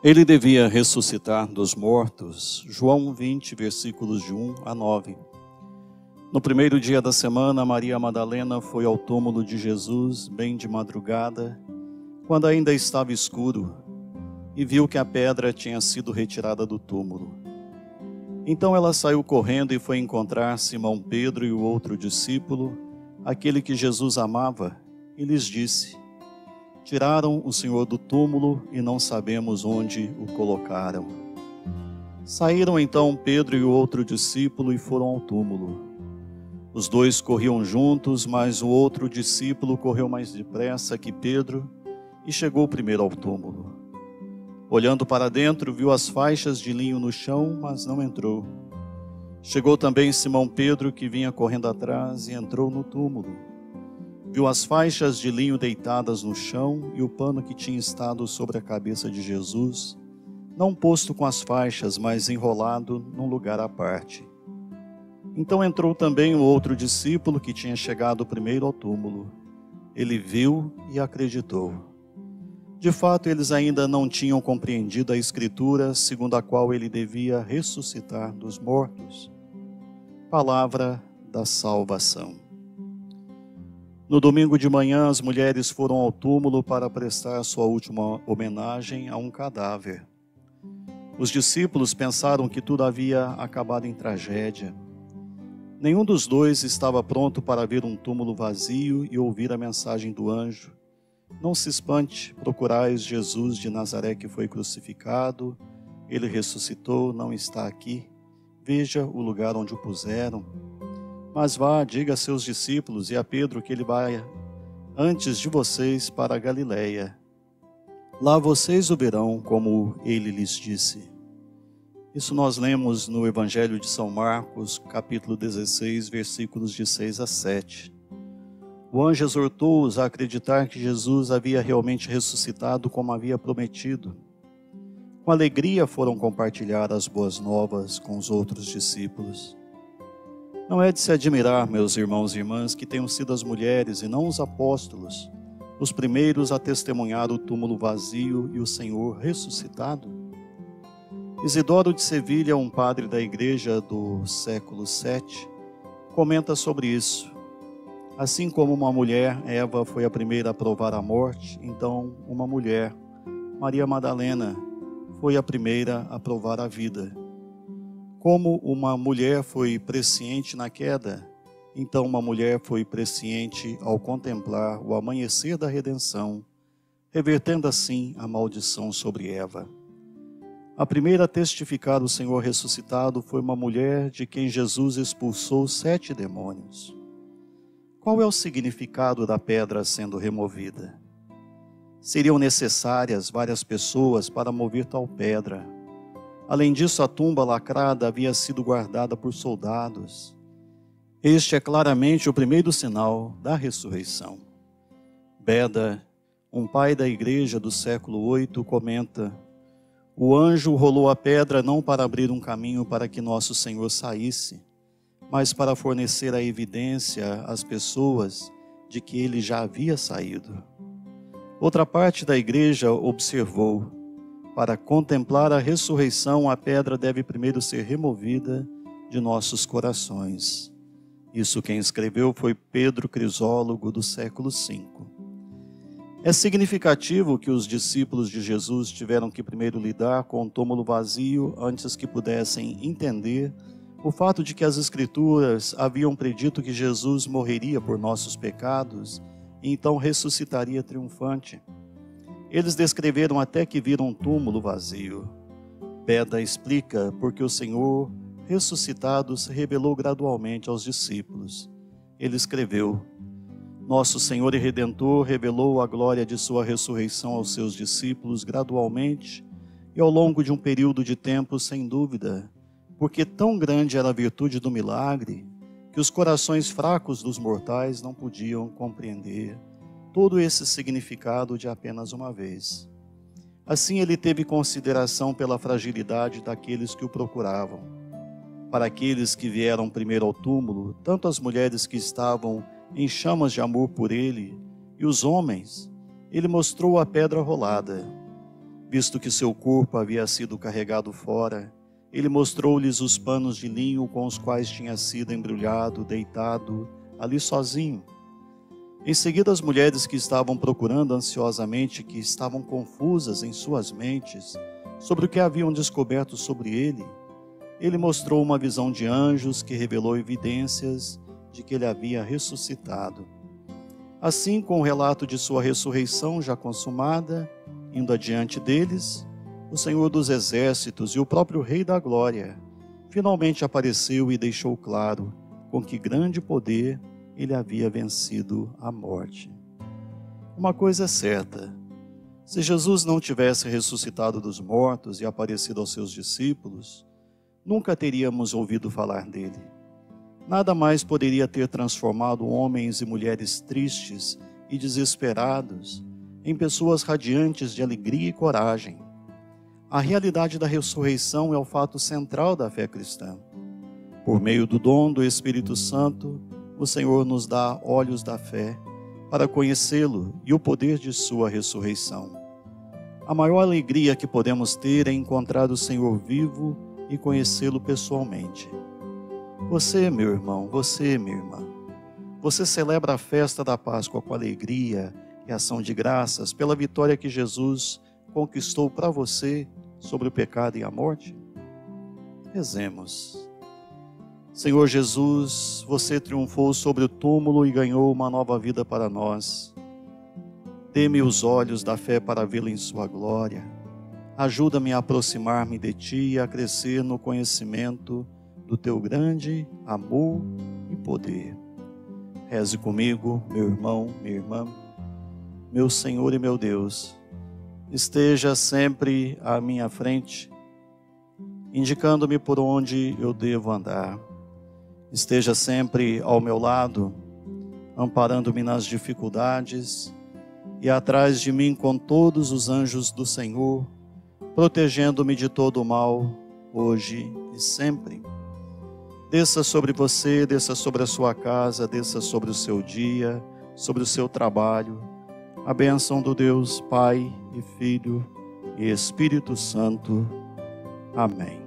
Ele devia ressuscitar dos mortos. João 20, versículos de 1 a 9. No primeiro dia da semana, Maria Madalena foi ao túmulo de Jesus, bem de madrugada, quando ainda estava escuro, e viu que a pedra tinha sido retirada do túmulo. Então ela saiu correndo e foi encontrar Simão Pedro e o outro discípulo, aquele que Jesus amava, e lhes disse: tiraram o Senhor do túmulo e não sabemos onde o colocaram. Saíram então Pedro e o outro discípulo e foram ao túmulo. Os dois corriam juntos, mas o outro discípulo correu mais depressa que Pedro e chegou primeiro ao túmulo. Olhando para dentro, viu as faixas de linho no chão, mas não entrou. Chegou também Simão Pedro, que vinha correndo atrás, e entrou no túmulo. Viu as faixas de linho deitadas no chão e o pano que tinha estado sobre a cabeça de Jesus, não posto com as faixas, mas enrolado num lugar à parte. Então entrou também o outro discípulo que tinha chegado primeiro ao túmulo. Ele viu e acreditou. De fato, eles ainda não tinham compreendido a Escritura, segundo a qual ele devia ressuscitar dos mortos. Palavra da salvação. No domingo de manhã, as mulheres foram ao túmulo para prestar sua última homenagem a um cadáver. Os discípulos pensaram que tudo havia acabado em tragédia. Nenhum dos dois estava pronto para ver um túmulo vazio e ouvir a mensagem do anjo: não se espante, procurais Jesus de Nazaré que foi crucificado. Ele ressuscitou, não está aqui. Veja o lugar onde o puseram. Mas vá, diga a seus discípulos e a Pedro que ele vai antes de vocês para a Galileia. Lá vocês o verão, como ele lhes disse. Isso nós lemos no Evangelho de São Marcos, capítulo 16, versículos de 6 a 7. O anjo exortou-os a acreditar que Jesus havia realmente ressuscitado como havia prometido. Com alegria foram compartilhar as boas novas com os outros discípulos. Não é de se admirar, meus irmãos e irmãs, que tenham sido as mulheres e não os apóstolos os primeiros a testemunhar o túmulo vazio e o Senhor ressuscitado. Isidoro de Sevilha, um padre da igreja do século VII, comenta sobre isso. Assim como uma mulher, Eva, foi a primeira a provar a morte, então uma mulher, Maria Madalena, foi a primeira a provar a vida. Como uma mulher foi presciente na queda, então uma mulher foi presciente ao contemplar o amanhecer da redenção, revertendo assim a maldição sobre Eva. A primeira a testificar o Senhor ressuscitado foi uma mulher de quem Jesus expulsou 7 demônios. Qual é o significado da pedra sendo removida? Seriam necessárias várias pessoas para mover tal pedra. Além disso, a tumba lacrada havia sido guardada por soldados. Este é claramente o primeiro sinal da ressurreição. Beda, um pai da igreja do século VIII, comenta: o anjo rolou a pedra não para abrir um caminho para que nosso Senhor saísse, mas para fornecer a evidência às pessoas de que ele já havia saído. Outra parte da igreja observou: para contemplar a ressurreição, a pedra deve primeiro ser removida de nossos corações. Isso quem escreveu foi Pedro Crisólogo, do século V. É significativo que os discípulos de Jesus tiveram que primeiro lidar com o túmulo vazio antes que pudessem entender o fato de que as Escrituras haviam predito que Jesus morreria por nossos pecados e então ressuscitaria triunfante. Eles descreveram até que viram um túmulo vazio. Beda explica porque o Senhor ressuscitado se revelou gradualmente aos discípulos. Ele escreveu: nosso Senhor e Redentor revelou a glória de sua ressurreição aos seus discípulos gradualmente e ao longo de um período de tempo sem dúvida, porque tão grande era a virtude do milagre que os corações fracos dos mortais não podiam compreender todo esse significado de apenas uma vez. Assim ele teve consideração pela fragilidade daqueles que o procuravam. Para aqueles que vieram primeiro ao túmulo, tanto as mulheres que estavam em chamas de amor por ele e os homens, ele mostrou a pedra rolada. Visto que seu corpo havia sido carregado fora, ele mostrou-lhes os panos de linho com os quais tinha sido embrulhado, deitado ali sozinho. Em seguida, as mulheres que estavam procurando ansiosamente, que estavam confusas em suas mentes sobre o que haviam descoberto sobre ele mostrou uma visão de anjos que revelou evidências de que ele havia ressuscitado. Assim, com o relato de sua ressurreição já consumada, indo adiante deles, o Senhor dos Exércitos e o próprio Rei da Glória finalmente apareceu e deixou claro com que grande poder ele havia vencido a morte. Uma coisa é certa: se Jesus não tivesse ressuscitado dos mortos e aparecido aos seus discípulos, nunca teríamos ouvido falar dele. Nada mais poderia ter transformado homens e mulheres tristes e desesperados em pessoas radiantes de alegria e coragem. A realidade da ressurreição é o fato central da fé cristã. Por meio do dom do Espírito Santo, o Senhor nos dá olhos da fé para conhecê-lo e o poder de sua ressurreição. A maior alegria que podemos ter é encontrar o Senhor vivo e conhecê-lo pessoalmente. Você, meu irmão, você, minha irmã, você celebra a festa da Páscoa com alegria e ação de graças pela vitória que Jesus conquistou para você sobre o pecado e a morte? Rezemos. Senhor Jesus, você triunfou sobre o túmulo e ganhou uma nova vida para nós. Dê-me os olhos da fé para vê-lo em sua glória. Ajuda-me a aproximar-me de ti e a crescer no conhecimento do teu grande amor e poder. Reze comigo, meu irmão, minha irmã. Meu Senhor e meu Deus, esteja sempre à minha frente, indicando-me por onde eu devo andar. Esteja sempre ao meu lado, amparando-me nas dificuldades e atrás de mim com todos os anjos do Senhor, protegendo-me de todo o mal, hoje e sempre. Desça sobre você, desça sobre a sua casa, desça sobre o seu dia, sobre o seu trabalho, a bênção do Deus Pai e Filho e Espírito Santo. Amém.